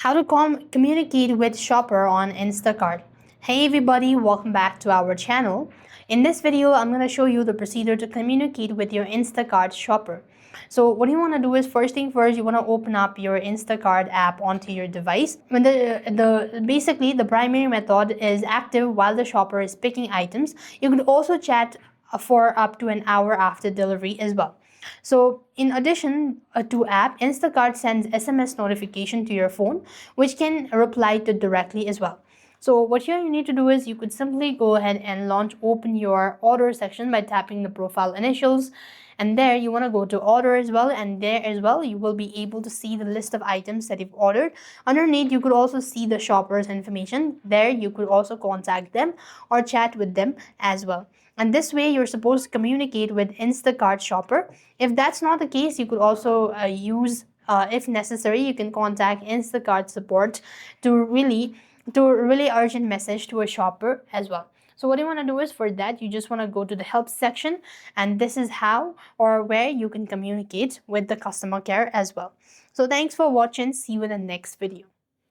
How to communicate with shopper on Instacart. Hey everybody, welcome back to our channel. In this video, I'm going to show you the procedure to communicate with your Instacart shopper. So what you want to do is, first thing first, you want to open up your Instacart app onto your device. When basically the primary method is active while the shopper is picking items. You could also chat for up to an hour after delivery as well. So in addition to app, Instacart sends SMS notification to your phone, which can reply to directly as well. So what here you need to do is, you could simply go ahead and open your order section by tapping the profile initials, and there you want to go to order as well, and there as well you will be able to see the list of items that you've ordered. Underneath you could also see the shopper's information. There you could also contact them or chat with them as well. And this way you're supposed to communicate with Instacart shopper. If that's not the case, you could also if necessary, you can contact Instacart support to really urgent message to a shopper as well. So what you want to do is, for that you just want to go to the help section, and this is how or where you can communicate with the customer care as well. So thanks for watching. See you in the next video.